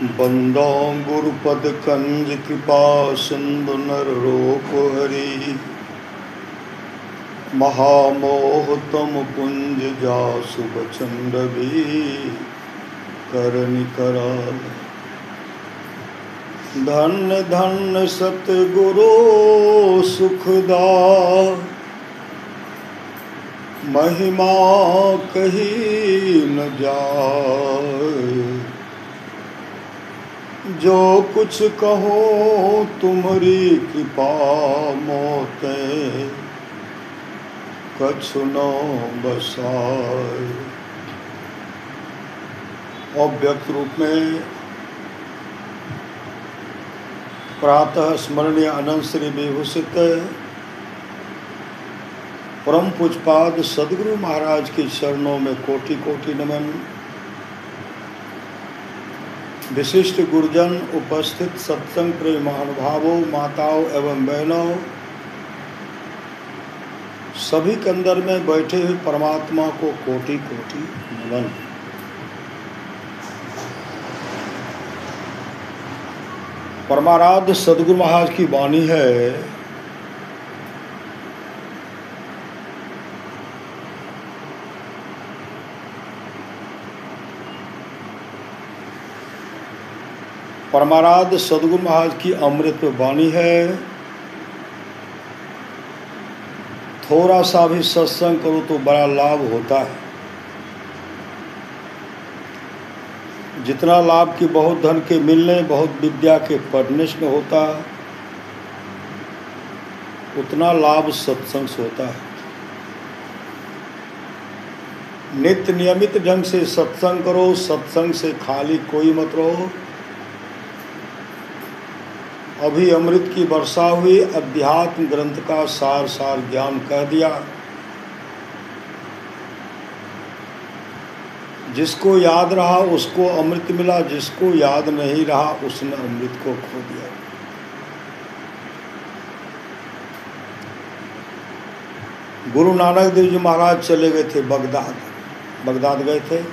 बंदो गुरुपद कंज कृपा सिंधु नर रूप हरि। महामोह तम कुंज जासु बचन रवि। करनि कराल धन्य धन्य सतगुरु सुखदा। महिमा कही न जाय। जो कुछ कहो तुम्हारी कृपा मोते कछु न बसाए। अव्यक्त रूप में प्रातः स्मरणीय अनंत श्री विभूषित परम पूजपाद सदगुरु महाराज के चरणों में कोटि कोटि नमन। विशिष्ट गुरुजन, उपस्थित सत्संग प्रेम महानुभावों, माताओं एवं बहनों, सभी के अंदर में बैठे हुए परमात्मा को कोटि कोटि नमन। परमाराध्य सदगुरु महाराज की वाणी है, परमाराध्य सदगुरु महाराज की अमृत वाणी है। थोड़ा सा भी सत्संग करो तो बड़ा लाभ होता है। जितना लाभ की बहुत धन के मिलने, बहुत विद्या के पढ़ने में होता, उतना लाभ सत्संग से होता है। नित्य नियमित ढंग से सत्संग करो, सत्संग से खाली कोई मत रहो। अभी अमृत की वर्षा हुई, अध्यात्म ग्रंथ का सार सार ज्ञान कह दिया। जिसको याद रहा उसको अमृत मिला, जिसको याद नहीं रहा उसने अमृत को खो दिया। गुरु नानक देव जी महाराज चले गए थे बगदाद गए थे।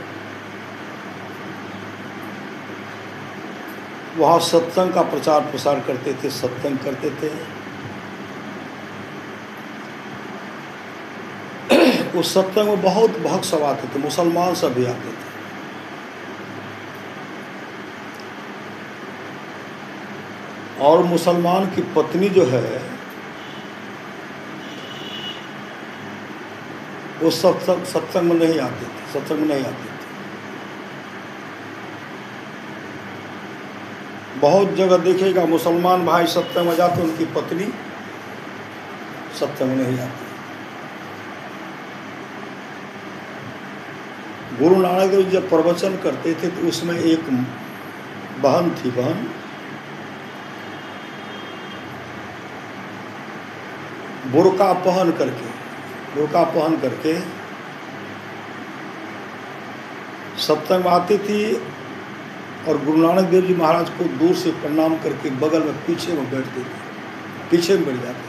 वहाँ सत्संग का प्रचार प्रसार करते थे, सत्संग करते थे। उस सत्संग में बहुत भक्त सब आते थे, मुसलमान सब भी आते थे। और मुसलमान की पत्नी जो है वो सत्संग में नहीं आते थे, सत्संग में नहीं आते थे। बहुत जगह देखेगा मुसलमान भाई सत्संग में जाते, उनकी पत्नी सत्संग में नहीं आती। गुरु नानक देव जब प्रवचन करते थे तो उसमें एक बहन थी, बहन बुर्का पहन करके सत्संग में आती थी और गुरु नानक देव जी महाराज को दूर से प्रणाम करके बगल में पीछे में बैठती थी, पीछे में बैठ जाती थी।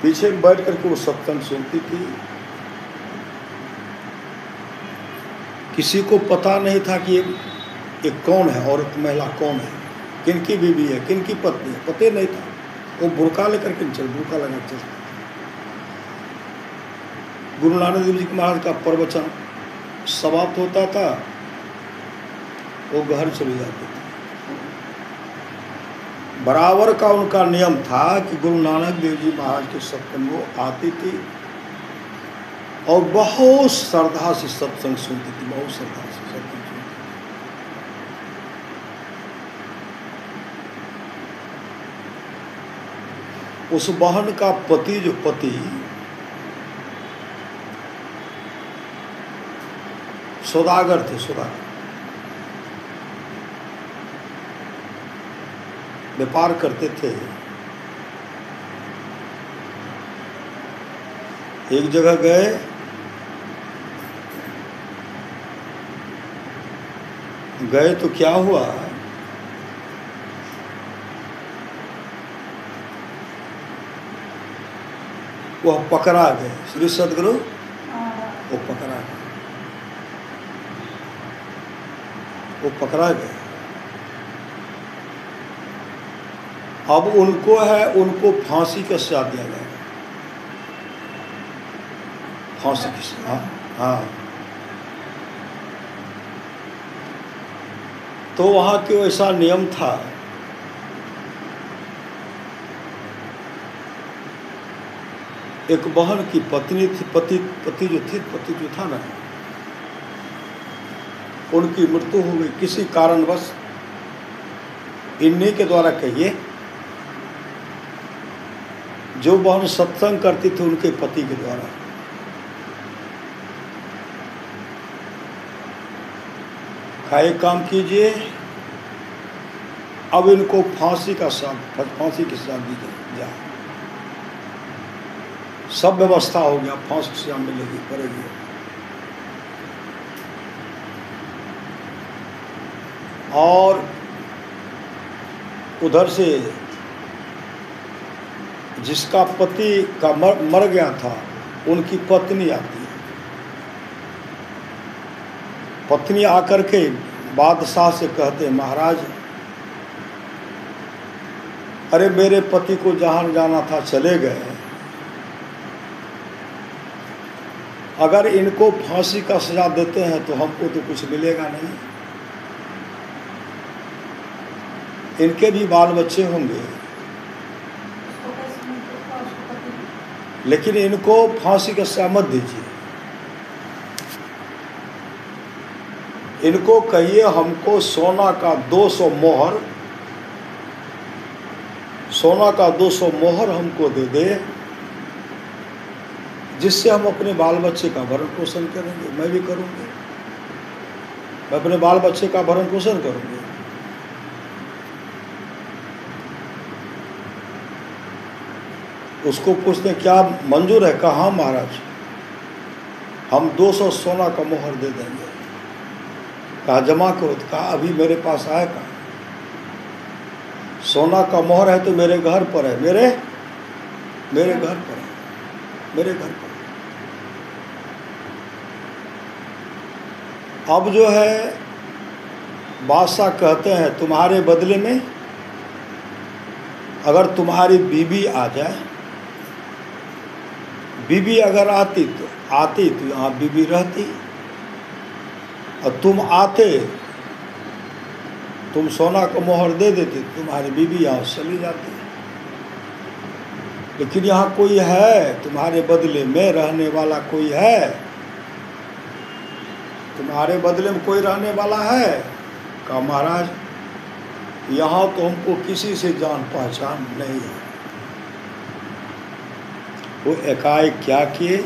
पीछे में बैठ करके वो सत्संग सुनती थी। किसी को पता नहीं था कि ये कौन है, औरत महिला कौन है, किनकी बीवी है, किनकी पत्नी है, पता नहीं था। वो बुर्का लेकर के बुर्का लगा चलती। गुरु नानक देव जी महाराज का प्रवचन समाप्त होता था, वो घर चले जाते थे। बराबर का उनका नियम था कि गुरु नानक देव जी महाराज के सत्संग वो आती थी और बहुत श्रद्धा से सत्संग सुनती थी, बहुत श्रद्धा से सत्संग सुनती थी। उस बहन का पति सौदागर थे, व्यापार करते थे। एक जगह गए तो क्या हुआ, वह पकड़ा गए। श्री सदगुरु वो पकड़ा गए। वो पकड़ा गया। अब उनको फांसी का सजा दिया गया, फांसी की सजा। हाँ, तो वहाँ के ऐसा नियम था, एक बहन की पत्नी थी, पति जो था ना, उनकी मृत्यु हो गई किसी कारणवश, इन्हीं के द्वारा कहिए, जो बहन सत्संग करती थी उनके पति के द्वारा। खाए काम कीजिए, अब इनको फांसी की सजा दी जाए। सब व्यवस्था हो गया, फांसी की सजा मिलेगी, पड़ेगी। और उधर से जिसका पति का मर गया था, उनकी पत्नी आती है। पत्नी आकर के बादशाह से कहते, महाराज, अरे मेरे पति को जहाँ जाना था चले गए, अगर इनको फांसी का सजा देते हैं तो हमको तो कुछ मिलेगा नहीं, इनके भी बाल बच्चे होंगे, लेकिन इनको फांसी का सजा मत दीजिए। इनको कहिए हमको सोना का 200 मोहर हमको दे दे, जिससे हम अपने बाल बच्चे का भरण पोषण करेंगे। मैं भी करूँगी, मैं अपने बाल बच्चे का भरण पोषण करूँगी। उसको पूछते क्या मंजूर है? कहा हाँ महाराज, हम 200 सोना का मोहर दे देंगे। कहा जमा करो। कहा अभी मेरे पास आएगा, सोना का मोहर है तो मेरे घर पर है, मेरे घर पर है, मेरे घर पर। अब जो है बादशाह कहते हैं तुम्हारे बदले में अगर तुम्हारी बीबी आ जाए, बीबी अगर आती तो यहाँ बीबी रहती, और तुम आते, तुम सोना का मोहर दे देते, तुम्हारी बीबी यहाँ चली जाती। लेकिन यहाँ कोई है तुम्हारे बदले में रहने वाला, कोई है तुम्हारे बदले में, कोई रहने वाला है? कहा महाराज यहाँ तो हमको किसी से जान पहचान नहीं है। वो एकाएक क्या किए,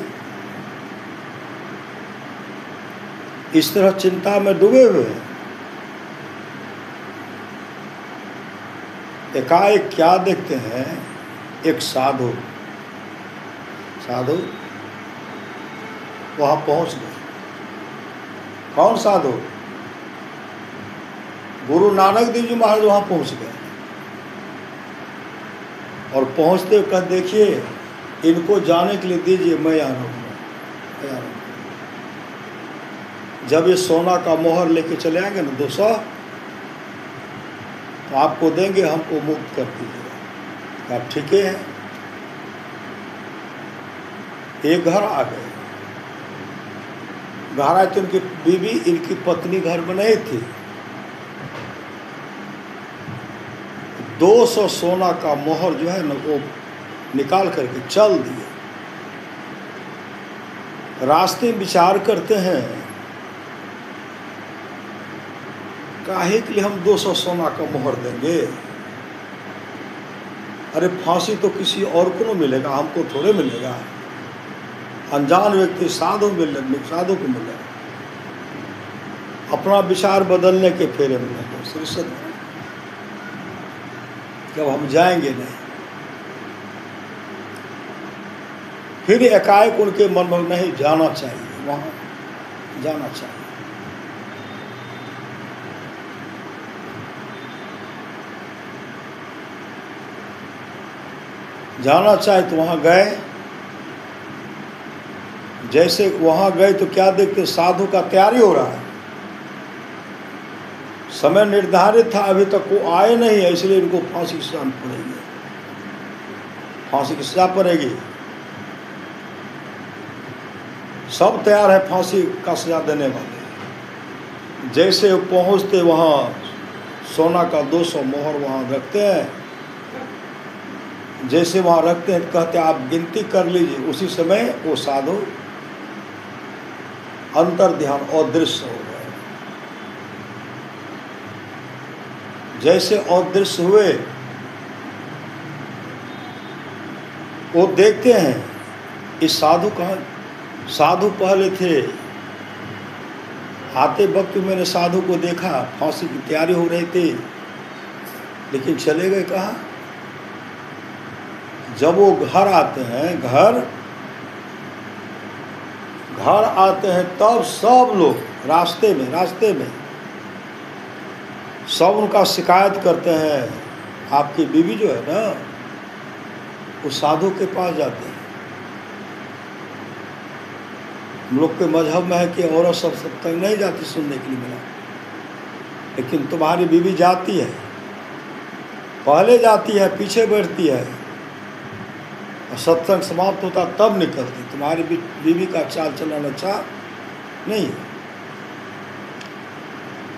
इस तरह चिंता में डूबे हुए हैं, एकाएक क्या देखते हैं, एक साधु वहां पहुंच गए। कौन साधु? गुरु नानक देव जी महाराज वहां पहुंच गए, और पहुंचते हुए कहा देखिए इनको जाने के लिए दीजिए, मैं आ रहा हूँ। जब ये सोना का मोहर लेके चले आएंगे ना 200, तो आपको देंगे, हमको मुक्त कर दीजिएगा। आप ठीक है। एक घर आ गए, घर आए तो इनकी बीवी, इनकी पत्नी घर में नहीं थी। 200 सोना का मोहर जो है ना वो निकाल करके चल दिए। रास्ते में विचार करते हैं काहे के लिए हम 200 सोना का मोहर देंगे? अरे फांसी तो किसी और को नहीं मिलेगा, हमको थोड़े मिलेगा, अनजान व्यक्ति साधु को मिलेगा। अपना विचार बदलने के फेरे में लगे श्री सत्य। जब हम जाएंगे नहीं, फिर एकाएक उनके मन में नहीं जाना चाहिए, वहाँ जाना चाहिए। जाना चाहे तो वहाँ गए। जैसे वहाँ गए तो क्या देखते, साधु का तैयारी हो रहा है, समय निर्धारित था, अभी तक वो आए नहीं है, इसलिए इनको फांसी की सजा पड़ेगी, फांसी की सजा पड़ेगी। सब तैयार है फांसी का सजा देने वाले। जैसे पहुंचते वहाँ सोना का 200 मोहर वहाँ रखते हैं, जैसे वहाँ रखते हैं कहते हैं आप गिनती कर लीजिए। उसी समय वो साधु अंतर ध्यान अदृश्य हो गए। जैसे अदृश्य हुए वो देखते हैं इस साधु कहाँ, साधु पहले थे, आते वक्त मैंने साधु को देखा, फांसी की तैयारी हो रही थी, लेकिन चले गए कहाँ। जब वो घर आते हैं, घर आते हैं तब सब लोग रास्ते में सब उनका शिकायत करते हैं। आपकी बीवी जो है ना, उस साधु के पास जाते हैं। हम लोग के मजहब में है कि औरत सब सत्संग नहीं जाती सुनने के लिए मिला, लेकिन तुम्हारी बीवी जाती है, पहले जाती है, पीछे बैठती है, और सत्संग समाप्त होता तब निकलती। तुम्हारी बीवी का चाल चलन अच्छा नहीं है।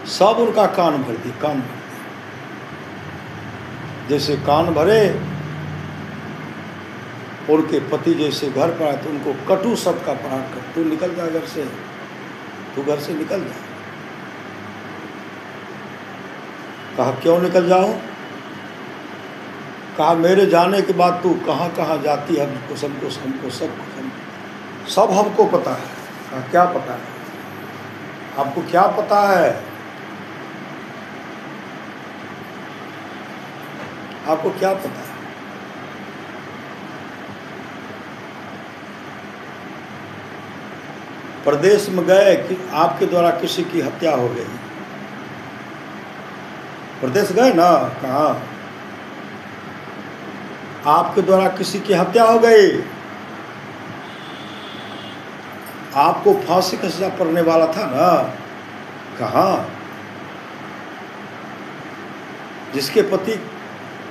सब उनका कान भरती, कान भरती। जैसे कान भरे, उनके पति जैसे घर पर आए तो उनको कटु शब्द का प्रहार कर, तू निकल जा घर से, तू घर से निकल जा। कहा क्यों निकल जाऊं? कहा मेरे जाने के बाद तू कहाँ कहाँ जाती है, हमको सब हमको पता है। कहा क्या पता है? आपको क्या पता है? आपको क्या पता है? प्रदेश में गए कि आपके द्वारा किसी की हत्या हो गई। प्रदेश गए ना, कहाँ आपके द्वारा किसी की हत्या हो गई, आपको फांसी का सजा पड़ने वाला था ना, कहाँ जिसके पति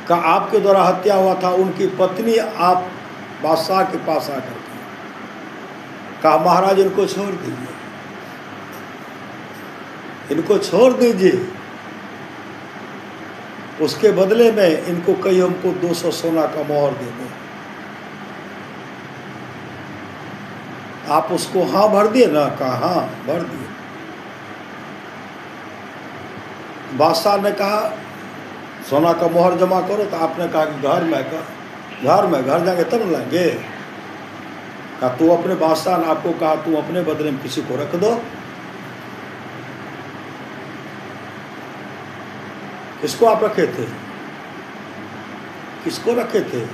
का आपके द्वारा हत्या हुआ था, उनकी पत्नी आप बादशाह के पास आकर के कहा महाराज इनको छोड़ दीजिए, इनको छोड़ दीजिए, उसके बदले में इनको कहीं हमको 200 सोना का मोहर दे दें। आप उसको हाँ भर दिए ना? कहा हाँ भर दिए। बादशाह ने कहा सोना का मोहर जमा करो, तो आपने कहा कि घर जाएंगे तब लाएंगे। कहा तू अपने बादशाह ने आपको कहा तू अपने बदले में किसी को रख दो। किसको आप रखे थे? किसको रखे थे?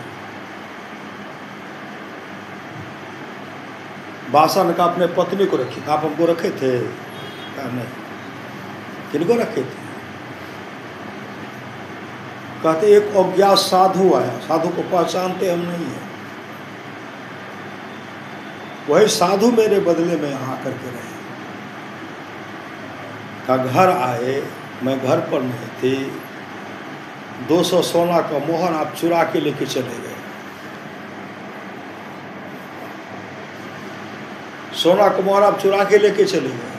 बादशाह ने कहा अपने पत्नी को रखी। आप हमको रखे थे? कहा नहीं। किनको रखे थे? कहते एक अज्ञात साधु आया, साधु को पहचानते हम नहीं है, वही साधु मेरे बदले में यहाँ करके रहे। का घर आए, मैं घर पर नहीं थी, 200 सोना का मोहर आप चुरा के लेके चले गए। सोना का मोहर आप चुरा के लेके चले गए।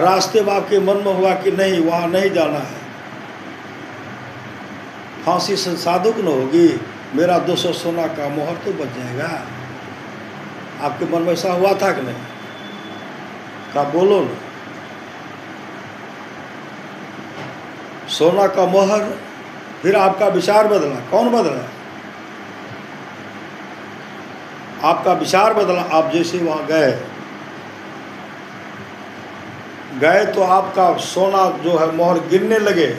रास्ते में आपके मन में हुआ कि नहीं वहाँ नहीं जाना है, फांसी संसाधुक न होगी, मेरा 200 सोना का मोहर तो बच जाएगा। आपके मन में ऐसा हुआ था कि नहीं? कहा बोलो ना। सोना का मोहर, फिर आपका विचार बदला। कौन बदला? आपका विचार बदला। आप जैसे वहाँ गए तो आपका सोना जो है मोहर गिरने लगे।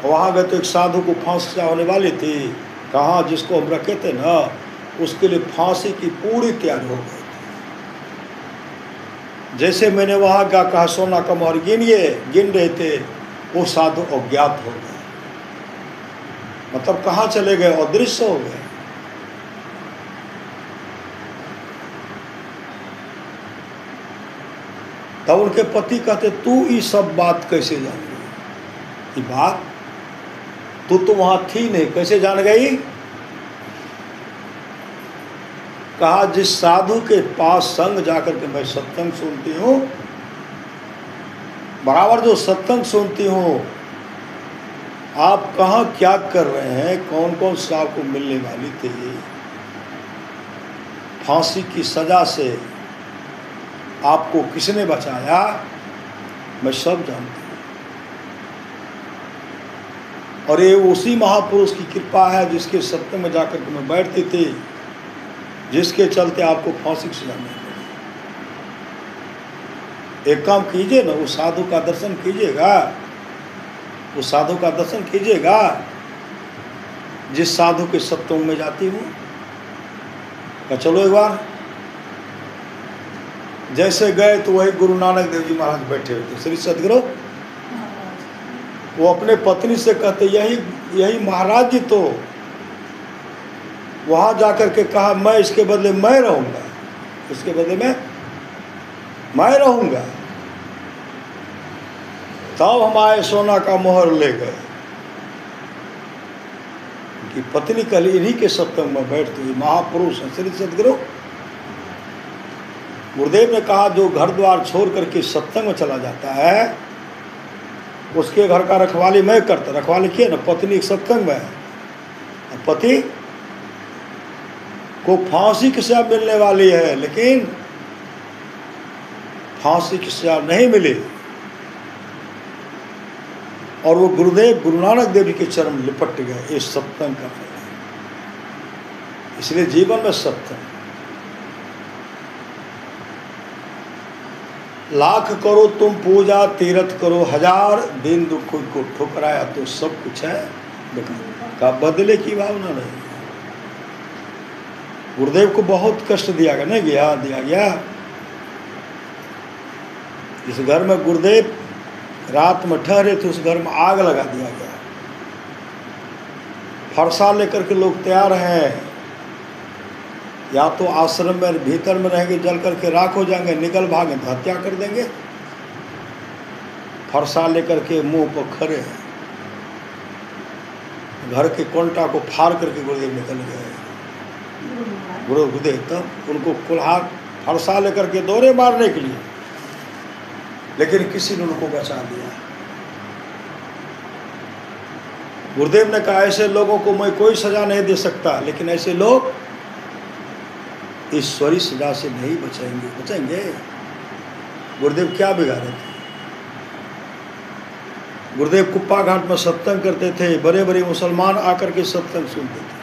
वहाँ गए तो एक साधु को फांसी होने वाली थी, कहाँ जिसको हम रखे थे ना, उसके लिए फांसी की पूरी तैयारी हो गई थी। जैसे मैंने वहाँ का कहा सोना का मोहर गिन रहे थे, वो साधु अज्ञात हो गए, मतलब कहाँ चले गए? अदृश्य हो गए। तब उनके पति कहते तू ये सब बात कैसे जान गई? ये बात तू तो वहां थी नहीं, कैसे जान गई? कहा जिस साधु के पास संग जाकर के मैं सत्संग सुनती हूँ, बराबर जो सत्संग सुनती हूँ, आप कहाँ क्या कर रहे हैं, कौन कौन सा आपको मिलने वाली थी, फांसी की सजा से आपको किसने बचाया, मैं सब जानती हूँ। और ये उसी महापुरुष की कृपा है जिसके सत्संग में जाकर के मैं बैठती थी, जिसके चलते आपको फांसी की सजा नहीं मिली। एक काम कीजिए ना, उस साधु का दर्शन कीजिएगा, उस साधु का दर्शन कीजिएगा जिस साधु के सत्संग में जाती हूँ। चलो एक बार। जैसे गए तो वही गुरु नानक देव जी महाराज बैठे हुए थे, श्री सदगुरु। वो अपने पत्नी से कहते यही महाराज जी तो वहां जाकर के कहा मैं इसके बदले मैं रहूंगा, इसके बदले में मैं रहूंगा। तब हमारे सोना का मोहर ले गए। उनकी पत्नी कल इन्हीं के सत्संग में बैठती हुई महापुरुष हैं श्री सदगुरु। गुरुदेव ने कहा जो घर द्वार छोड़ करके सत्संग में चला जाता है उसके घर का रखवाली मैं करता। रखवाली किए ना, पत्नी सत्संग में है, पति को फांसी की सजा मिलने वाली है, लेकिन फांसी की सजा नहीं मिली। और वो गुरुदेव गुरु नानक देव जी के चरण लिपट गए इस सत्संग का फल। इसलिए जीवन में सत्संग, लाख करो तुम पूजा तीर्थ करो, हजार दिन दुख को ठुकराया तो सब कुछ है का बदले की भावना नहीं। गुरुदेव को बहुत कष्ट दिया गया, नहीं दिया गया। इस घर में गुरुदेव रात में ठहरे थे, उस घर में आग लगा दिया गया। फरसा लेकर के लोग तैयार हैं, या तो आश्रम में भीतर में रहेंगे, जल करके राख हो जाएंगे, निकल भागे तो हत्या कर देंगे। फरसा लेकर के मुंह पर खड़े हैं, घर के कोंटा को फाड़ करके गुरुदेव निकल गए। गुरुदेव तब उनको कुल्हाड़ फरसा लेकर के दौरे मारने के लिए, लेकिन किसी ने उनको बचा दिया। गुरुदेव ने कहा ऐसे लोगों को मैं कोई सजा नहीं दे सकता, लेकिन ऐसे लोग ईश्वरी सजा से नहीं बचेंगे। गुरुदेव क्या बिगाड़े थे? गुरुदेव कुप्पा घाट में सत्संग करते थे, बड़े बड़े मुसलमान आकर के सत्संग सुनते थे।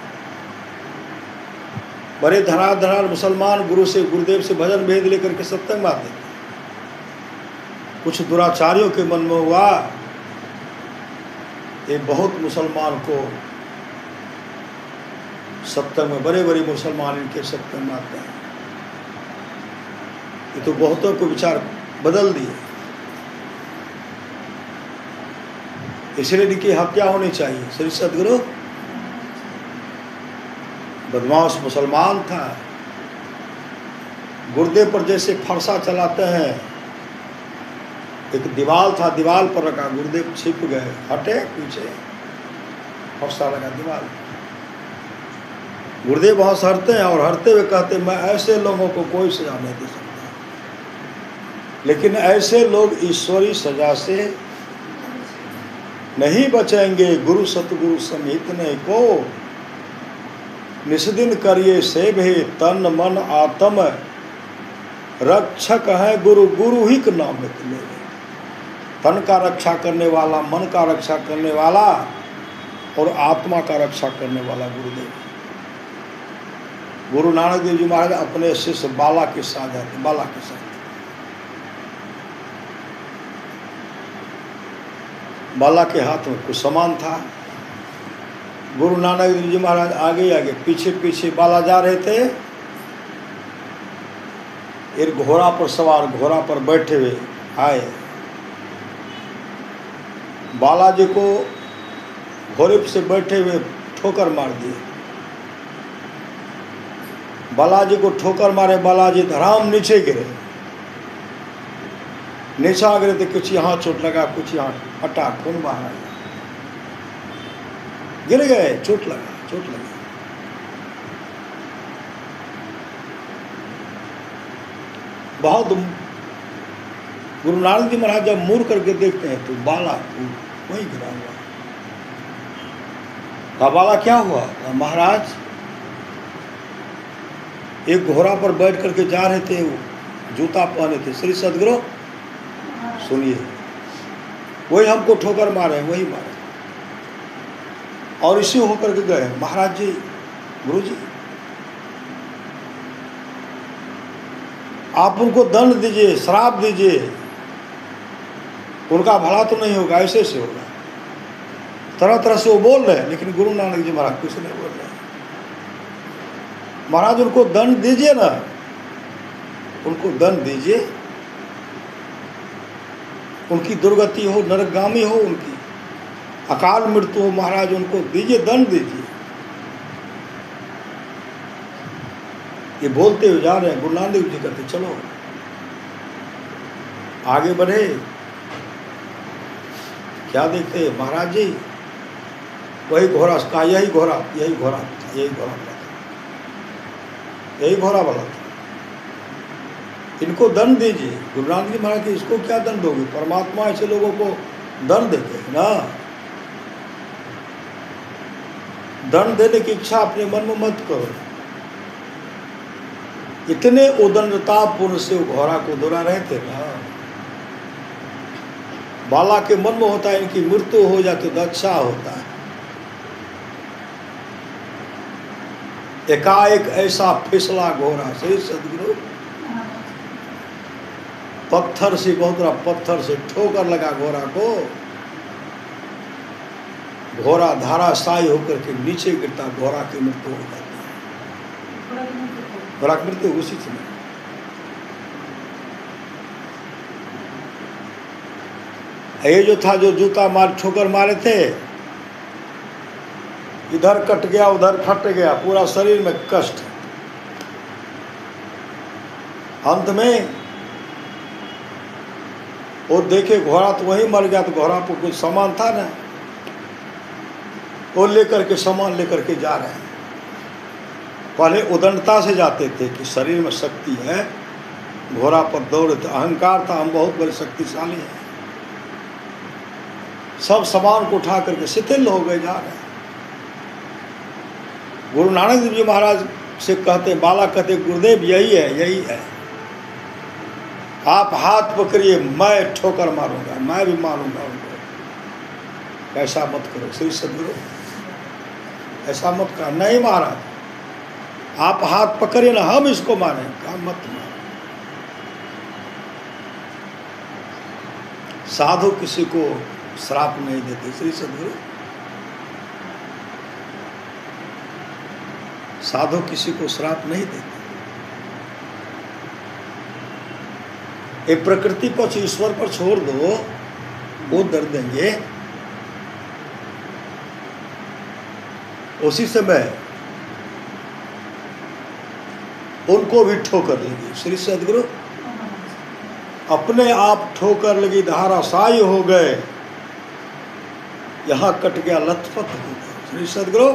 बड़े धनाधनार मुसलमान गुरुदेव से भजन भेद लेकर के सत्संग में आते थे। कुछ दुराचारियों के मन में हुआ ये बहुत मुसलमान को सत्संग में, बड़े बड़े मुसलमान इनके सत्संग में आते हैं, ये तो बहुतों को विचार बदल दिए। इसलिए इनकी हत्या होनी चाहिए। श्री सदगुरु बदमाश मुसलमान था। गुरुदेव पर जैसे फरसा चलाते हैं, एक दीवाल था, दीवाल पर रखा, गुरुदेव छिप गए, हटे पीछे, फरसा लगा दीवाल। गुरुदेव वहां से हटते हैं और हटते हुए कहते मैं ऐसे लोगों को कोई सजा नहीं दे सकता, लेकिन ऐसे लोग ईश्वरी सजा से नहीं बचेंगे। गुरु सतगुरु समेत ने को निस्दिन करिए सेवे, तन मन आत्म रक्षक है गुरु, गुरु ही का नाम ले। तन का रक्षा करने वाला, मन का रक्षा करने वाला और आत्मा का रक्षा करने वाला गुरुदेव। गुरु नानक देव जी महाराज अपने शिष्य बाला के साथ जाते, बाला के साथ। बाला के हाथ में कुछ सामान था। गुरु नानक देव जी महाराज आगे आगे पीछे पीछे बाला जा रहे थे। एक घोड़ा पर सवार, घोड़ा पर बैठे हुए आए। बालाजी को घोड़े से बैठे हुए ठोकर मार दिए। बालाजी को ठोकर मारे, बालाजी धड़ाम नीचे गिरे। नीचा गिरे तो कुछ यहाँ चोट लगा, कुछ यहाँ फटा, खून बाहर आया, गिर गए, चोट लगी। बहुत गुरु नानक जी महाराज जब मुड़ करके देखते हैं तो बाला वहीं गिरा हुआ। का बाला क्या हुआ? महाराज एक घोड़ा पर बैठ करके जा रहे थे, वो जूता पहने थे। श्री सदगुरु सुनिए, वही हमको ठोकर मारे, वही मारे, और इसी होकर के गए। महाराज जी, गुरु जी, आप उनको दंड दीजिए, श्राप दीजिए, उनका भला तो नहीं होगा, ऐसे से होगा। तरह तरह से वो बोल रहे हैं, लेकिन गुरु नानक जी महाराज कुछ नहीं बोल रहे। महाराज उनको दंड दीजिए ना, उनको दंड दीजिए, उनकी दुर्गति हो, नरकगामी हो, उनकी अकाल मृत्यु हो, महाराज उनको दीजिए, दंड दीजिए। ये बोलते हुए जा रहे हैं। गुरु नानक जी कहते चलो आगे बढ़े। क्या देखते महाराज जी? वही घोड़ा का, यही घोड़ा वाला था। इनको दंड दीजिए। गुरु नानक जी महाराज, इसको क्या दंड दोगे? परमात्मा ऐसे लोगों को दंड देते हैं ना। दंड देने की इच्छा अपने मन में मत करो। इतने उदंडतापूर्ण से घोड़ा को दौड़ा रहे थे ना। बाला के मन में होता है इनकी मृत्यु हो जाती तो अच्छा होता है। एकाएक ऐसा फिसला घोड़ा, सही सदगुरु, पत्थर से, बहुत बड़ा पत्थर से ठोकर लगा घोड़ा को। घोड़ा धाराशायी होकर के नीचे गिरता, घोड़ा की मृत्यु हो जाती है। घोड़ा की मृत्यु उसी समय। ये जो था, जो जूता मार ठोकर मारे थे, इधर कट गया, उधर फट गया, पूरा शरीर में कष्ट। अंत में वो देखे घोड़ा तो वहीं मर गया, तो घोड़ा पर कुछ सामान था ना, वो लेकर के सामान लेकर के जा रहे हैं। पहले उदंडता से जाते थे कि शरीर में शक्ति है, घोड़ा पर दौड़े थे, अहंकार था, हम बहुत बड़े शक्तिशाली हैं। सब सामान को उठा करके शिथिल हो गए, जा रहे हैं। गुरु नानक देव जी महाराज से कहते, बाला कहते, गुरुदेव यही है, आप हाथ पकड़िए, मैं ठोकर मारूंगा, मैं भी मारूंगा उनको। ऐसा मत करो श्री सदगुरु, ऐसा मत करो। नहीं महाराज, आप हाथ पकड़िए ना, हम इसको मारें। कहा मत मारो। साधु किसी को श्राप नहीं देते श्री सदगुरु। साधु किसी को श्राप नहीं देते। एक प्रकृति पर, ईश्वर पर छोड़ दो, वो दर्द देंगे। उसी समय उनको भी ठोकर लगी श्री सदगुरु। अपने आप ठोकर लगी, धाराशायी हो गए, यहाँ कट गया, लथपथ हो गए श्री सदगुरु।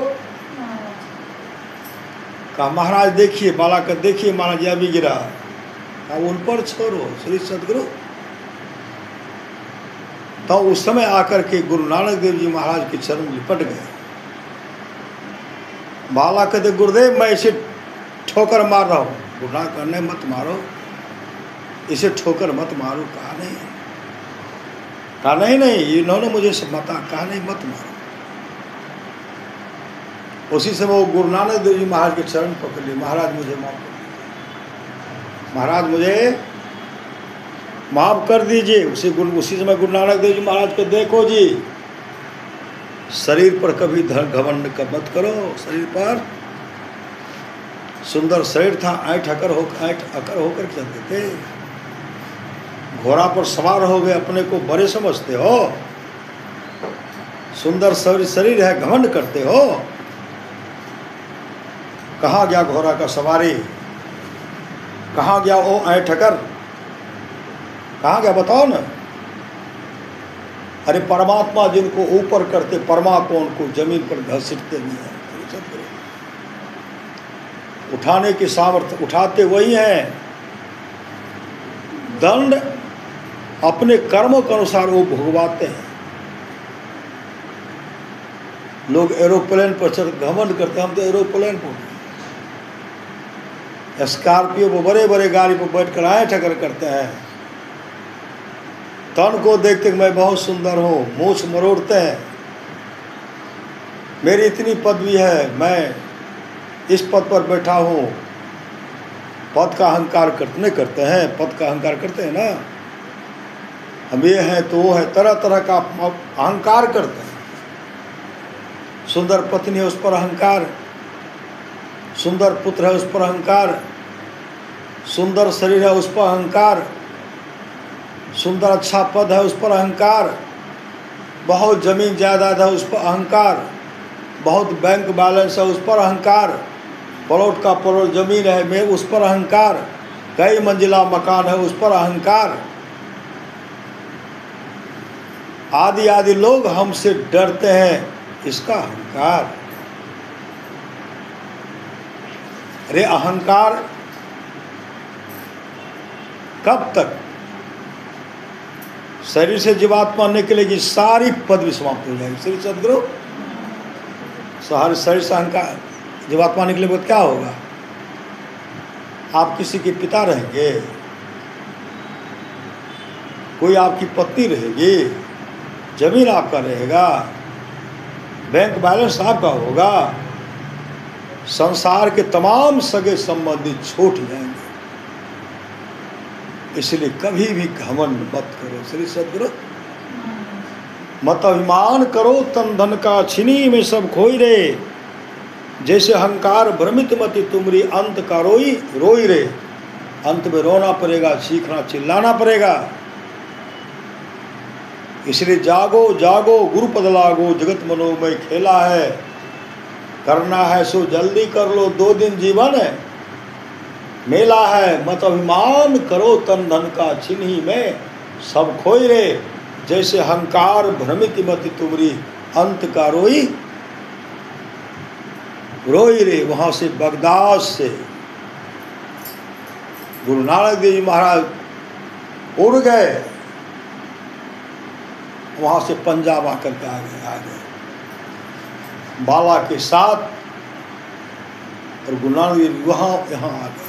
कहा महाराज देखिए, बाला का देखिए, महाराज अभी गिरा। अब उन पर छोड़ो श्री सदगुरु। तो उस समय आकर के गुरु नानक देव जी महाराज के चरण लिपट गए। बाला कहते, गुरुदेव मैं इसे ठोकर मार रहा हूँ। गुरु नानक कहने, मत मारो, इसे ठोकर मत मारो। कहा नहीं, कहा नहीं, इन्होंने मुझे मता, कहा नहीं मत मारो। उसी समय वो गुरु नानक देव जी महाराज के चरण पकड़ लिए। महाराज मुझे माफ कर दीजिए, महाराज मुझे माफ कर दीजिए। उसी समय गुरु नानक देव जी महाराज को, देखो जी, शरीर पर कभी घमंड मत करो। शरीर पर सुंदर शरीर था, ऐंठ अकर होकर चलते थे। घोड़ा पर सवार हो गए, अपने को बड़े समझते हो, सुंदर शरीर है, घमंड करते हो। कहाँ गया घोड़ा का सवारी, कहाँ गया वो ऐंठ अकर? कहाँ गया बताओ ना। अरे परमात्मा जिनको ऊपर करते, परमा को उनको जमीन पर घसीटते भी हैं। उठाने की सामर्थ्य उठाते वही हैं। दंड अपने कर्मों के अनुसार वो भुगवाते हैं। लोग एरोप्लेन पर चढ़ घमंड करते हैं, हम तो एरोप्लेन पर, स्कॉर्पियो पर, बड़े बड़े गाड़ी पर बैठ कर आए ठकर करते हैं। तन को देखते मैं बहुत सुंदर हूँ, मूछ मरोड़ते हैं, मेरी इतनी पदवी है, मैं इस पद पर बैठा हूँ। पद का अहंकार करते हैं, पद का अहंकार करते हैं ना, हम ये हैं तो वो है, तरह तरह का अहंकार करते हैं। सुंदर पत्नी है उस पर अहंकार, सुंदर पुत्र है उस पर अहंकार, सुंदर शरीर है उस पर अहंकार, सुंदर अच्छा पद है उस पर अहंकार, बहुत जमीन जायदाद है उस पर अहंकार, बहुत बैंक बैलेंस है उस पर अहंकार, प्लॉट का प्लॉट जमीन है मैं उस पर अहंकार, कई मंजिला मकान है उस पर अहंकार। आदि आदि लोग हमसे डरते हैं, इसका अहंकार। अरे अहंकार कब तक? शरीर से जीवात्मा निकलेगी, सारी पदवी समाप्त हो जाएगी। श्री सदगुरु, सारे शरीर से अहंकार जीवात्मा निकले बाद क्या होगा? आप किसी के पिता रहेंगे, कोई आपकी पत्नी रहेगी, जमीन आपका रहेगा, बैंक बैलेंस आपका होगा, संसार के तमाम सगे संबंधी छूट जाएंगे। इसलिए कभी भी घमंड मत करो। श्री सदगुरु, मत अभिमान करो तन धन का, छिनी में सब खोई रे, जैसे अहंकार भ्रमित मति तुमरी, अंत का रोई रोई रे। अंत में रोना पड़ेगा, चीखना चिल्लाना पड़ेगा। इसलिए जागो जागो गुरु पद लागो, जगत मनोमय खेला है, करना है सो जल्दी कर लो, 2 दिन जीवन है मेला है। मत अभिमान करो तन धन का, छिन्ही में सब खोई रे, जैसे अहंकार भ्रमित मति तुमरी, अंत का रोई रोई रे। वहां से बगदाद से गुरु नानक देव जी महाराज उड़ गए, वहां से पंजाब आकर के आ गए बाला के साथ, और गुरु नानक देव वहां यहाँ आ गए।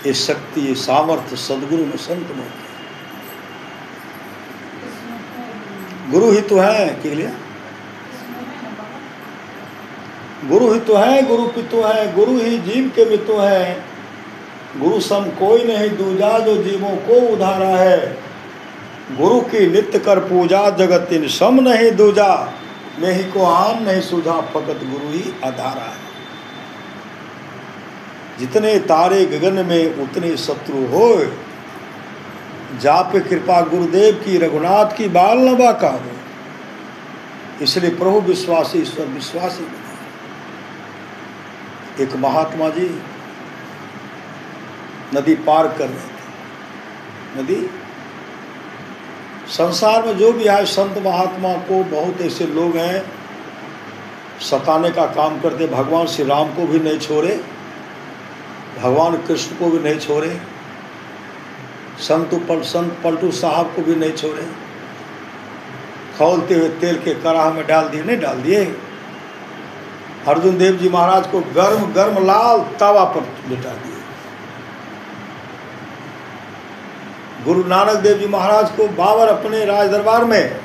ये शक्ति, ये सामर्थ्य सदगुरु में संत में, गुरु ही तो है के लिए, गुरु ही तो है, गुरु पितु है, गुरु ही जीव के मितु है। गुरु सम कोई नहीं दूजा, जो जीवों को उधारा है। गुरु की नित्य कर पूजा, जगत इन सम नहीं दूजा, मैं ही को आन नहीं सूझा, फकत गुरु ही आधारा है। जितने तारे गगन में उतने शत्रु हो, जाप कृपा गुरुदेव की, रघुनाथ की बाल न बाका हो। इसलिए प्रभु विश्वासी ईश्वर विश्वासी बना। एक महात्मा जी नदी पार कर रहे थे। नदी, संसार में जो भी है संत महात्मा को, बहुत ऐसे लोग हैं सताने का काम करते। भगवान श्री राम को भी नहीं छोड़े, भगवान कृष्ण को भी नहीं छोड़े, संत पलटू साहब को भी नहीं छोड़े। खौलते हुए तेल के कड़ाह में डाल दिए, नहीं डाल दिए। अर्जुन देव जी महाराज को गर्म गर्म लाल तवा पर लिटा दिए। गुरु नानक देव जी महाराज को बाबर अपने राज दरबार में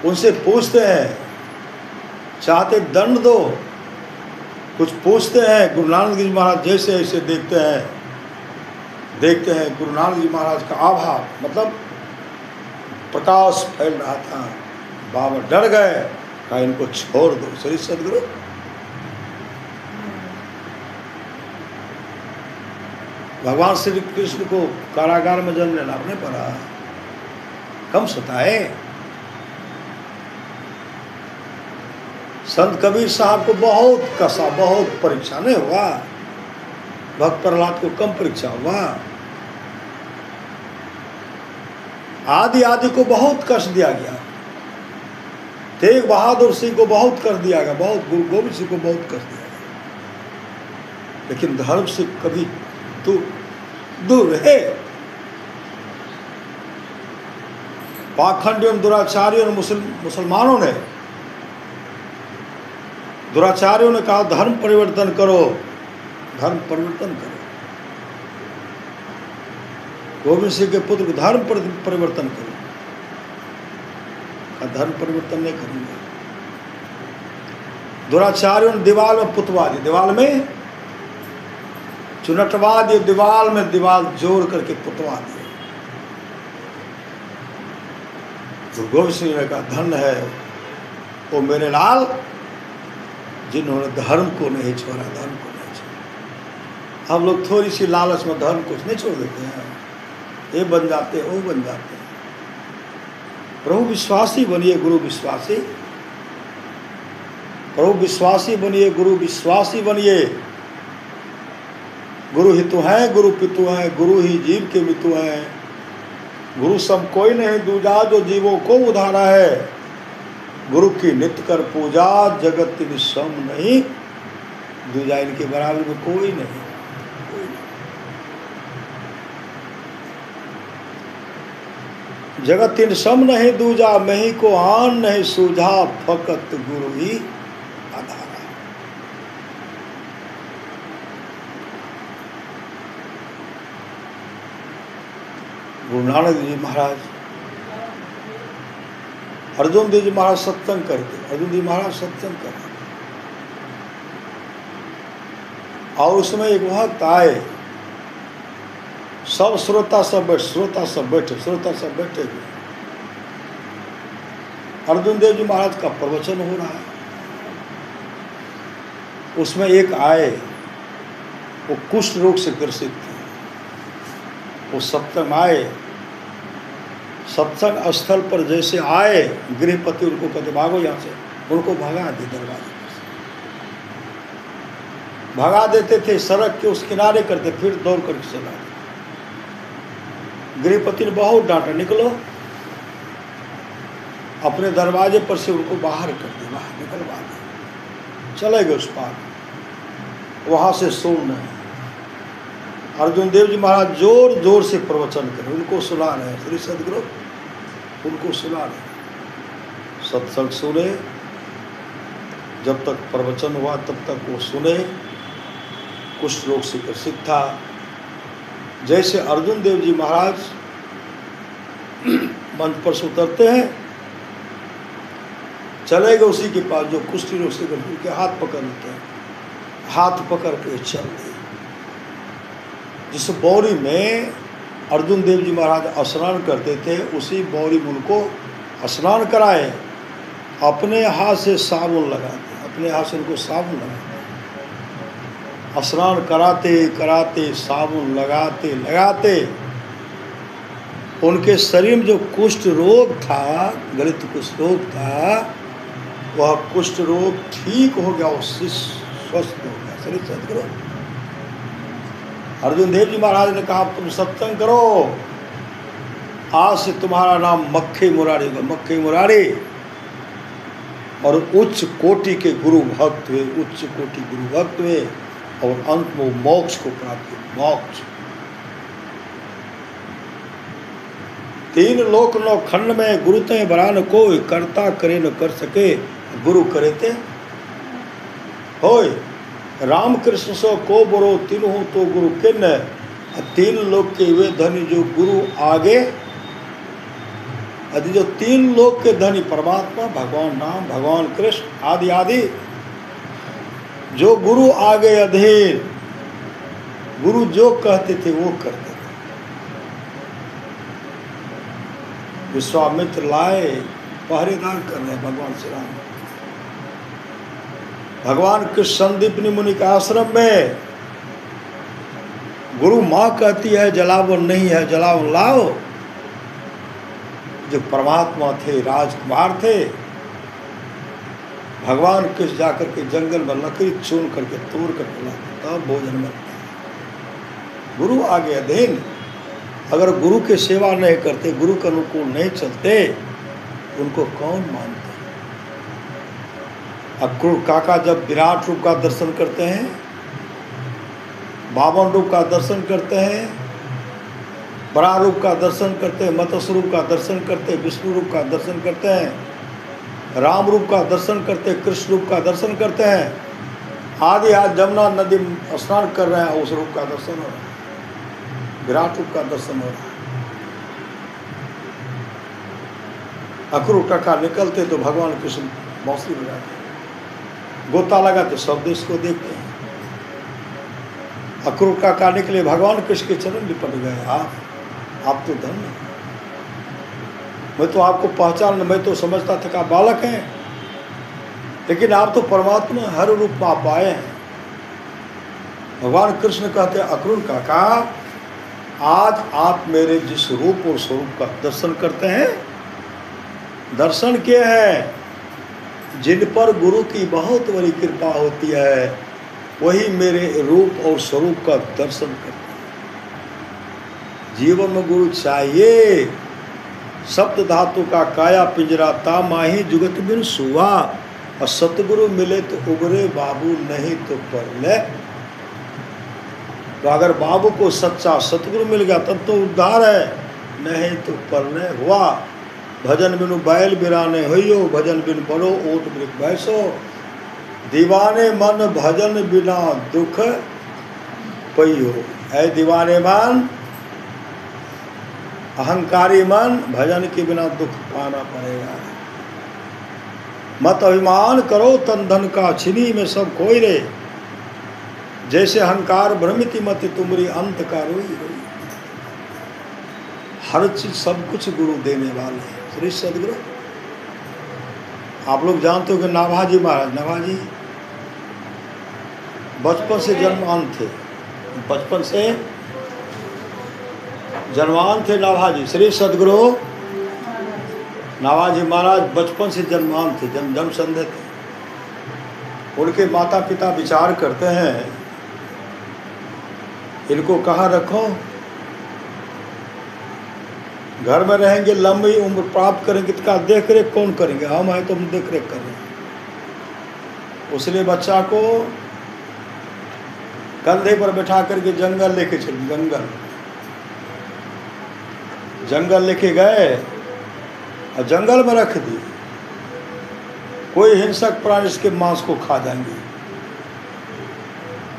उनसे पूछते हैं, चाहते दंड दो, कुछ पूछते हैं। गुरु नानक देव जी महाराज जैसे ऐसे देखते हैं गुरु नानक जी महाराज का आभा, मतलब प्रकाश फैल रहा था। बाबा डर गए, कहा इनको छोड़ दो। श्री सदगुरु, भगवान श्री कृष्ण को कारागार में जन्म लेना नहीं पड़ा, कम सताए। संत कबीर साहब को बहुत कसा, बहुत परीक्षा नहीं हुआ। भक्त प्रहलाद को कम परीक्षा हुआ? आदि आदि को बहुत कष्ट दिया गया, तेग बहादुर सिंह को बहुत कष्ट दिया गया, बहुत गुरु गोविंद सिंह को बहुत कष्ट दिया गया, लेकिन धर्म से कभी दूर रहे। पाखंडियों दुराचारियों ने मुसलमानों ने, दुराचारियों ने कहा धर्म परिवर्तन करो, धर्म परिवर्तन करो। गोविंद सिंह के पुत्र को धर्म परिवर्तन करो, धर्म परिवर्तन नहीं करेंगे। दुराचारियों ने दीवाल में पुतवा दी, दीवाल में चुनटवा दिए, दीवाल में दीवाल जोड़ करके पुतवा दिए। तो गोविंद सिंह ने कहा धन्य है वो मेरे लाल जिन्होंने धर्म को नहीं छोड़ा, धर्म को नहीं छोड़ा। हम लोग थोड़ी सी लालच में धर्म कुछ नहीं छोड़ देते हैं, ये बन जाते हैं, वो बन जाते हैं। प्रभु विश्वासी बनिए, गुरु विश्वासी, प्रभु विश्वासी बनिए, गुरु विश्वासी बनिए। गुरु ही तो हैं, गुरु पितु हैं, गुरु ही जीव के मितु हैं। गुरु सम कोई नहीं दूजा, जो जीवों को उधारा है। गुरु की नित्य कर पूजा, जगत तिन सम नहीं दूजा, इनके बराबर में कोई नहीं। जगत तिन सम नहीं दूजा, मही को आन नहीं सूझा, फकत गुरु ही आधारा। गुरु नानक जी महाराज, अर्जुन देव जी महाराज सत्संग करके, अर्जुन देव महाराज सत्संग कर, और उसमें एक भक्त आए, सब श्रोता सब बैठे, श्रोता सब बैठे, श्रोता सब बैठे हुए। अर्जुन देव जी महाराज का प्रवचन हो रहा है, उसमें एक आए, वो कुष्ठ रोग से ग्रसित थे। वो सत्संग आए, सत्संग स्थल पर जैसे आए, गृहपति उनको कहते भागो यहाँ से, उनको भगा दे, दरवाजे पर से भगा देते थे, सड़क के उस किनारे करते, फिर दौड़ करके चला देते। गृहपति ने बहुत डांटा, निकलो, अपने दरवाजे पर से उनको बाहर कर दे, बाहर निकलवा दे। चले गए उस पार, वहां से सुन रहे। अर्जुन देव जी महाराज जोर जोर से प्रवचन करें, उनको सुना रहे, श्री सदगुरु उनको सुना रहे। सत्संग सुने, जब तक प्रवचन हुआ तब तक वो सुने। कुष्ठ रोग से ग्रसित था। जैसे अर्जुन देव जी महाराज मंच पर से उतरते हैं, चले गए उसी के पास जो कुष्ठ रोग से ग्रसित, के हाथ पकड़ लेते हैं, हाथ पकड़ के चल दिए। जिस बौरी में अर्जुन देव जी महाराज स्नान करते थे, उसी बौरी में उनको स्नान कराए, अपने हाथ से साबुन लगाते, अपने हाथ से उनको साबुन लगाते, स्नान कराते कराते, साबुन लगाते लगाते, उनके शरीर में जो कुष्ठ रोग था, गलित कुष्ठ रोग था, वह कुष्ठ रोग ठीक हो गया, उससे स्वस्थ हो गया। शरीर सदगुरु अर्जुन देव जी महाराज ने कहा तुम सत्संग करो, आज से तुम्हारा नाम मक्खी मुरारी होगा, मक्खी मुरारी। और उच्च कोटि के गुरु भक्त हुए, उच्च कोटि गुरु भक्त हुए, और अंत में मोक्ष को प्राप्त हुए, मोक्ष। 3 लोक 9 खंड में गुरु ते बरान कोई, करता करे न कर सके, गुरु करे ते होय। राम कृष्ण सो को बरो तीन हो तो गुरु किन्न, 3 लोक के वे धनी जो गुरु आगे, यदि जो 3 लोक के धनी परमात्मा, भगवान राम, भगवान कृष्ण आदि आदि, जो गुरु आगे अधीन, गुरु जो कहते थे वो करते थे। विश्वामित्र लाए, पहरेदार कर रहे भगवान श्री राम। भगवान के संदीपनी मुनि के आश्रम में गुरु माँ कहती है जलावन नहीं है, जलावन लाओ। जो परमात्मा थे, राजकुमार थे, भगवान कृष्ण जाकर के जंगल में लकड़ी चुन करके तोड़ करके लाते, तब भोजन बनता है। गुरु आगे अधीन। अगर गुरु की सेवा नहीं करते, गुरु के अनुकूल नहीं चलते, उनको कौन मानते? अक्रूर काका जब विराट रूप का दर्शन करते हैं, 52 रूप का दर्शन करते हैं, बड़ा रूप का दर्शन करते हैं, मत्स्य रूप का दर्शन करते हैं, विष्णु रूप का दर्शन करते हैं, राम रूप का दर्शन करते हैं, कृष्ण रूप का दर्शन करते हैं, आदि आज जमुना नदी में स्नान कर रहे हैं, उस रूप का दर्शन हो रहा है, विराट रूप का दर्शन हो रहा है। अक्रूर काका निकलते तो भगवान कृष्ण मौसी बजाते, गोता लगाते, सब देश को देखते हैं। अक्रूर काका निकले, भगवान कृष्ण के चरण लिपट गए। आप तो धन्य, मैं तो आपको पहचान, मैं तो समझता था कि आप बालक हैं, लेकिन आप तो परमात्मा हर रूप में आप आए हैं। भगवान कृष्ण कहते हैं, अक्रूर काका आज आप मेरे जिस रूप और स्वरूप का दर्शन करते हैं, दर्शन किए हैं, जिन पर गुरु की बहुत बड़ी कृपा होती है, वही मेरे रूप और स्वरूप का दर्शन करते हैं। जीवन में गुरु चाहिए। सप्त धातु का काया पिंजरा ता माही जुगत बिन सुआ, और सतगुरु मिले तो उबरे बाबू, नहीं तो परले। तो अगर बाबू को सच्चा सतगुरु मिल गया तब तो उद्धार है, नहीं तो परले हुआ। भजन बिनु बैल बिराने होइयो, भजन बिन बड़ो ओट मृग बैसो। दीवाने मन भजन बिना दुख पइयो। ऐ दीवाने मन, अहंकारी मन, भजन के बिना दुख पाना पड़ेगा। मत अभिमान करो तन धन का, छिनी में सब खोई रे। जैसे अहंकार भ्रमिति मति तुमरी, अंत का रोई रोई। हर चीज सब कुछ गुरु देने वाले हैं, श्री सदगुरु। आप लोग जानते हो कि नाभाजी महाराज, नाभाजी बचपन से जन्मान थे, बचपन से जन्मान थे नाभाजी। श्री सदगुरु नाभाजी महाराज बचपन से जन्मान थे, जन्म संधे थे। उनके माता पिता विचार करते हैं, इनको कहाँ रखो, घर में रहेंगे, लंबी उम्र प्राप्त करेंगे, इसका देख रेख कौन करेंगे, हम हैं तो हम देख रेख कर रहे हैं। उसने बच्चा को कंधे पर बैठा करके जंगल लेके चले, जंगल लेके गए और जंगल में रख दिए। कोई हिंसक प्राणी इसके मांस को खा जाएंगे।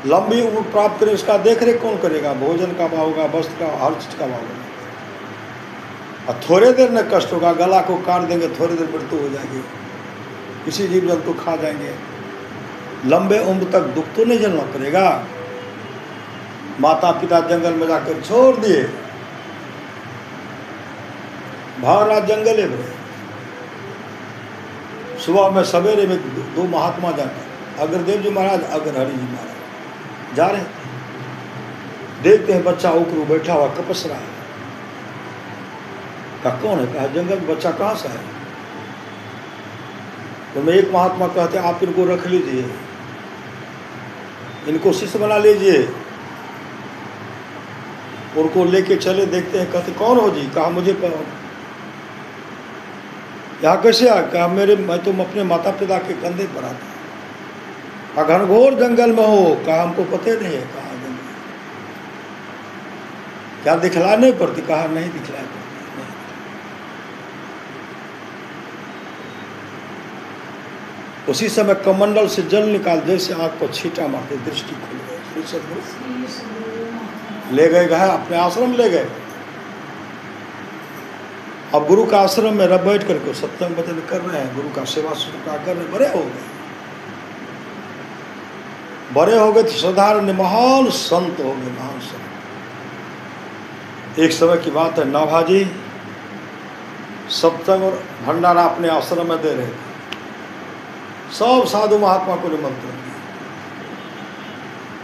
लंबी उम्र प्राप्त करें, इसका देख रेख कौन करेगा, भोजन का भाव होगा, वस्त्र का, हर चीज का भाव होगा। और थोड़े देर में कष्ट होगा, गला को काट देंगे, थोड़ी देर मृत्यु हो जाएगी, किसी जीव जंतु खा जाएंगे। लंबे उम्र तक दुख तो नहीं झेलना पड़ेगा। माता पिता जंगल में जाकर छोड़ दिए, भावराज जंगले में। सुबह में सवेरे में दो महात्मा जाकर, अग्रदेव जी महाराज, अग्रहरि जी महाराज जा रहे हैं। देखते हैं बच्चा ऊपर बैठा हुआ कपस रहा है। कहा कौन है? कहा जंगल में बच्चा कहाँ से है? तो मैं एक महात्मा कहते आप इनको रख लीजिए, इनको शिष्य बना लीजिए। उनको लेके चले, देखते हैं, कहते कौन हो जी? कहा मुझे यहाँ कैसे आ? कहा मैं तुम अपने माता पिता के कंधे पर आता। घनघोर जंगल में हो? कहा हमको पता नहीं है। कहा जंगल क्या दिखला नहीं पड़ती? कहा नहीं दिखला पड़ती। उसी समय कमंडल से जल निकाल, जैसे आंख पर छींटा मारते दृष्टि खुल गई। ले गए, अपने आश्रम ले गए। अब गुरु का आश्रम में रब बैठ करके सत्संग भजन कर रहे हैं, गुरु का सेवा शुश्रूषा कर रहे, बड़े हो गए। बड़े हो गए तो साधारण महान संत हो गए, महान संत। एक समय की बात है, नाभाजी सत्संग और भंडारा अपने आश्रम में दे रहे थे। सब साधु महात्मा को निमंत्रण दिया।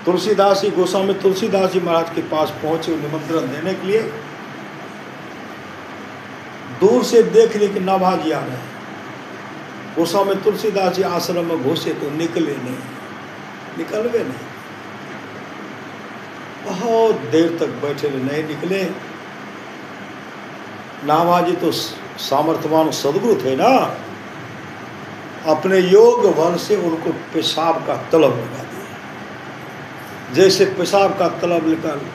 तुलसीदास जी, गोस्वामी तुलसीदास जी महाराज के पास पहुंचे निमंत्रण देने के लिए। दूर से देख लिए कि नाभाजी आ रहे हैं। गोस्वामी तुलसीदास जी आश्रम में घुसे तो निकले नहीं, निकल गए नहीं। बहुत देर तक बैठे रहे, नहीं निकले। नाभाजी तो सामर्थ्यवान सदगुरु थे ना, अपने योग बल से उनको पेशाब का तलब लगा दिया। जैसे पेशाब का तलब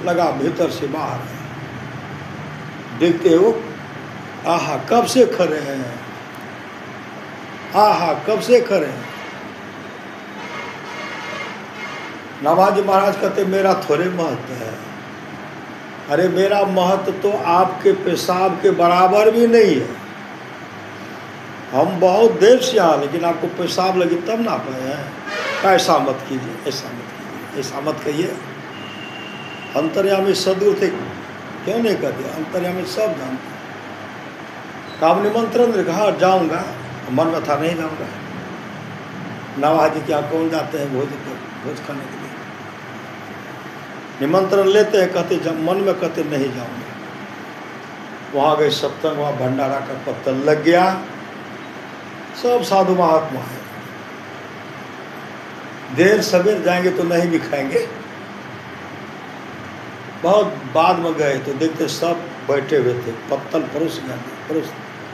लगा भीतर से बाहर है, देखते हो आहा कब से खड़े हैं, आहा कब से खड़े हैं। नाभाजी महाराज कहते मेरा थोड़े महत्व है। अरे मेरा महत्व तो आपके पेशाब के बराबर भी नहीं है। हम बहुत देर से आए, लेकिन आपको पेशाब लगी तब ना पाए हैं। ऐसा मत कीजिए, ऐसा मत कीजिए, ऐसा मत कहिए। अंतर्यामी सदगुरु थे, क्यों नहीं कहते? अंतर्यामी सब जानते। काम निमंत्रण कहा जाऊंगा, मन में था नहीं जाऊंगा। नाभाजी क्या कौन जाते हैं भोज खाने के लिए? निमंत्रण लेते हैं, कहते जब मन में कहते नहीं जाऊंगा। वहाँ गए सत्संग, वहाँ भंडारा का पत्तल लग गया। सब साधु महात्मा है, देर सवेर जाएंगे तो नहीं भी खाएंगे। बहुत बाद में गए तो देखते सब बैठे हुए थे, पत्तल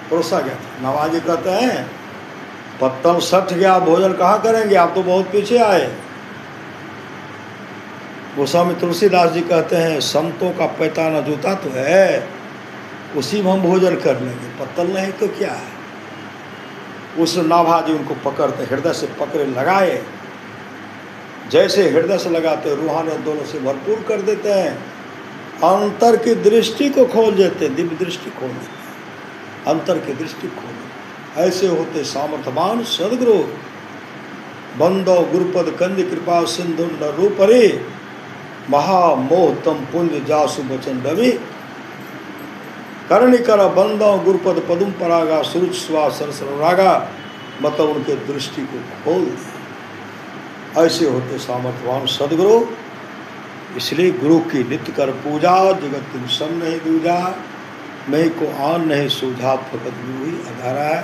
परोसा गया था। नाभाजी कहते हैं पत्तल सट गया, भोजन कहाँ करेंगे, आप तो बहुत पीछे आए। गोस्वामी तुलसीदास जी कहते हैं संतों का पैताना जूता तो है, उसी में हम भोजन कर लेंगे, पत्तल नहीं तो क्या है। उस नाभाजी उनको पकड़ते, हृदय से पकड़े लगाए। जैसे हृदय से लगाते रूहानियत दोनों से भरपूर कर देते हैं, अंतर की दृष्टि को खोल देते, दिव्य दृष्टि खोल देते, अंतर की दृष्टि खोल देते। ऐसे होते सामर्थ्यवान सदगुरु। बंदो गुरुपद कंज कृपा सिंधु न रूपरे, महामोह तम पुंज जासु बचन रवि। करणी कर बंदो गुरुपद पदुम परागा, सुरुच स्वा सरसर रागा। मतलब उनके दृष्टि को खोल दिया। ऐसे होते सामर्थ्यवान सदगुरु। इसलिए गुरु की नित्य कर पूजा, जगत तुम सम नहीं दूजा। मैं को आन नहीं सूझा, फकत गुरु ही आधारा है।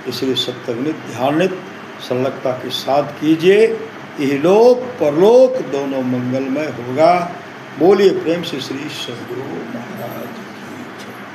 इसलिए सत्संग ध्यानित संलग्नता के साथ कीजिए, यही लोक परलोक दोनों मंगलमय होगा। बोलिए प्रेम से श्री सद्गुरु महाराज।